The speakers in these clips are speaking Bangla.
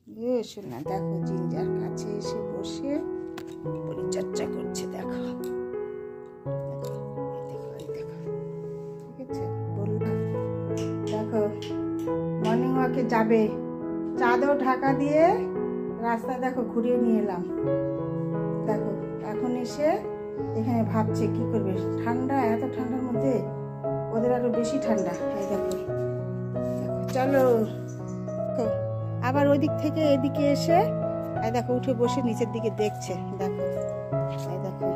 শোনা দেখো জিঞ্জার কাছে এসে বসে পরিচর্যা করছে। দেখো ঠিক আছে, বললাম দেখো মর্নিং ওয়াকে যাবে, চাদর ঢাকা দিয়ে রাস্তা দেখো ঘুরিয়ে নিয়ে এলাম। দেখো এখন এসে এখানে ভাবছে কি করবে, ঠান্ডা, এত ঠান্ডার মধ্যে ওদের আরো বেশি ঠান্ডা। এই দেখো চলো, আবার ওই দিক থেকে এদিকে এসে দেখো উঠে বসে নিচের দিকে দেখছে। দেখো দেখো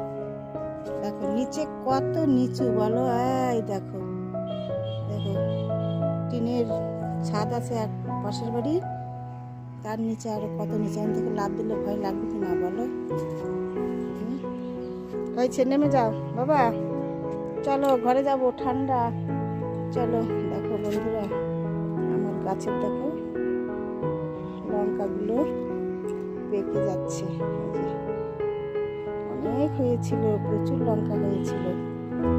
দেখো নিচে কত নিচু বলো। এই দেখো দেখো টিনের ছাদ আছে আর পাশের বাড়ি, তার নিচে আরো কত নিচে। আমি থেকে লাভ দিলে ভয় লাগবে কি না বলো? হয়েছে, নেমে যাও বাবা, চলো ঘরে যাব, ঠান্ডা। চলো দেখো বন্ধুরা, আমার গাছের দেখো লঙ্কাগুলো পেকে যাচ্ছে। অনেক হয়েছিল, প্রচুর লঙ্কা হয়েছিল,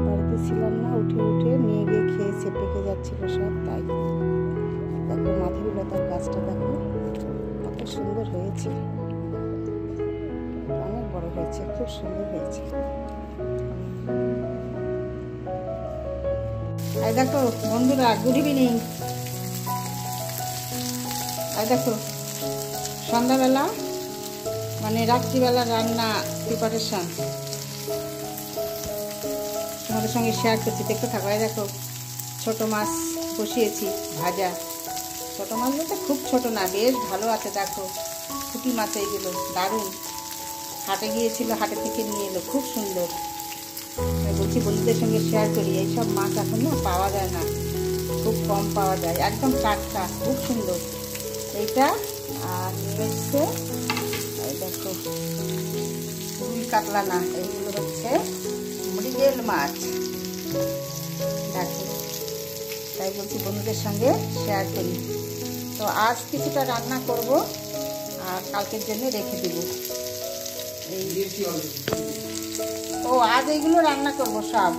বাড়িতে ছিলাম না, উঠে উঠে নিয়ে গিয়ে খেয়েছে, পেকে যাচ্ছিল সব। তাই দেখো মাধবীলতার গাছটা দেখো কত সুন্দর হয়েছে, অনেক বড় হয়েছে, খুব সুন্দর হয়েছে। এই দেখো বন্ধুরা, গুড ইভিনিং। এই দেখো সন্ধ্যাবেলা মানে রাত্রিবেলা রান্না প্রিপারেশন তোমাদের সঙ্গে শেয়ার করছি, দেখতে থাকো। এই দেখো ছোট মাছ বসিয়েছি ভাজা। ছোট মাছ বলতে খুব ছোট না, বেশ ভালো আছে। দেখো পুঁটি মাছ এইগুলো দারুণ, হাটে গিয়েছিল, হাটে থেকে নিয়ে এলো, খুব সুন্দর। বলছি বন্ধুদের সঙ্গে শেয়ার করি, এইসব মাছ এখন না পাওয়া যায় না, খুব কম পাওয়া যায়, একদম টাটকা, খুব সুন্দর এইটা। আর নিয়ে এই দেখো রুই কাতলা না, এইগুলো হচ্ছে মৃগেল মাছ। দেখো তাই বলছি বন্ধুদের সঙ্গে শেয়ার করি। তো আজ কিছুটা রান্না করব আর কালকের জন্য রেখে দেব। ও আজ এইগুলো রান্না করব সব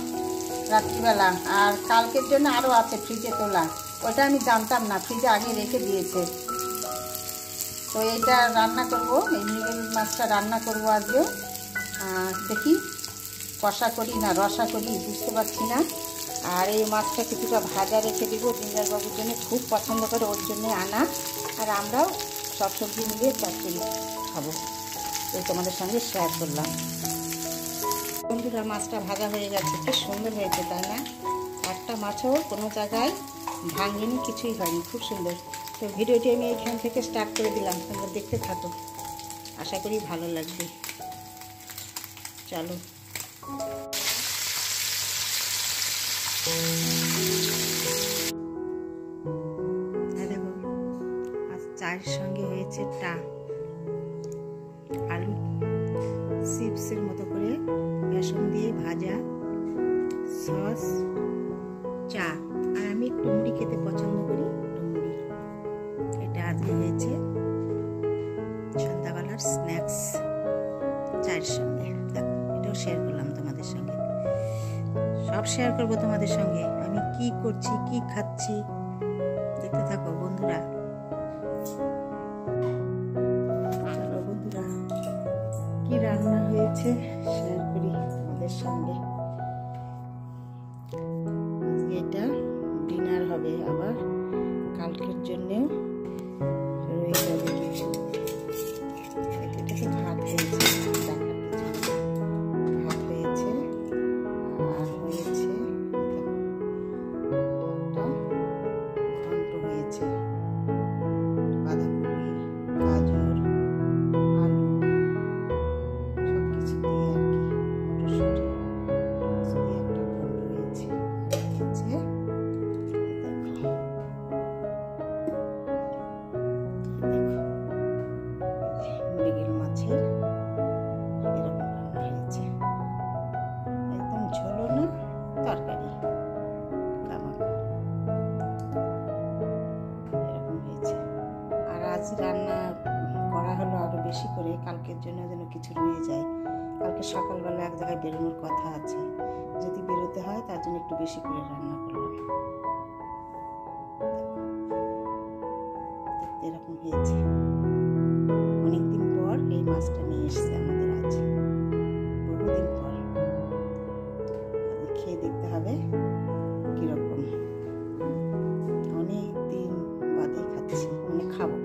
রাত্রিবেলা, আর কালকের জন্য আরও আছে ফ্রিজে তোলা, ওটা আমি জানতাম না, ফ্রিজে আগে রেখে দিয়েছে। তো এইটা রান্না করব, এই মৃগেল মাছটা রান্না করব আজকে। দেখি কষা করি না রসা করি বুঝতে পারছি না। আর এই মাছটা কিছুটা ভাজা রেখে দেবো, জিঞ্জারবাবুর জন্য খুব পছন্দ করে, ওর জন্য আনা। আর আমরাও সব সবজি মিলিয়ে চচ্চড়ি খাবো, তো তোমাদের সঙ্গে শেয়ার করলাম। বন্ধুরা মাছটা ভাজা হয়ে গেছে, খুব সুন্দর হয়েছে তাই না? একটা মাছও কোনো জায়গায় ভাঙেনি, কিছুই হয়নি, খুব সুন্দর। তো ভিডিওটি আমি এইখান থেকে স্টার্ট করে দিলাম, তোমরা দেখতে থাকো, আশা করি ভালো লাগবে। চলো দেখো আজ চায়ের সঙ্গে হয়েছে আলু চিপসের মতো করে বেসন দিয়ে ভাজা, সস, চা। আর আমি একটু মুড়ি খেতে পছন্দ করি, মুড়ি। এটা আজকে হয়েছে সন্ধ্যাবেলার স্ন্যাক্স চায়ের সঙ্গে। দেখো এটাও শেয়ার করলাম তোমাদের সঙ্গে, সব শেয়ার করবো তোমাদের সঙ্গে, আমি কি করছি কি খাচ্ছি দেখতে থাকো বন্ধুরা। চলো বন্ধুরা কি রান্না হয়েছে শেয়ার করি তোমাদের সঙ্গে। আজকে এটা ডিনার হবে, আবার কালকের জন্যেও রয়ে যাবে কিছু। এটা তো ভাত হয়েছে, ভাত হয়েছে, আর হয়েছে একটা ঘন্ট হয়েছে, বাঁধাকপি, গাজর, আলু সব কিছু দিয়ে আর কি, মটরশুঁটি দিয়ে একটা ঘন্ট হয়েছে। হয়েছে মৃগেল মাছের এরকম রান্না হয়েছে, একদম ঝোলও না, তরকারি কামাকা এরকম হয়েছে। আর আজ রান্না করা হলো আরো বেশি করে, কালকের জন্য যেন কিছু রয়ে যায়। কালকে সকালবেলা এক জায়গায় বেরোনোর কথা আছে, যদি বেরোতে হয় তার জন্য একটু বেশি করে রান্না করলাম। দেখতে এরকম হয়েছে। অনেকদিন পর এই মাছটা নিয়ে এসছে আমাদের, আজ বহুদিন পর। খেয়ে দেখতে হবে কিরকম, অনেক দিন বাদে খাচ্ছি, মানে খাবো।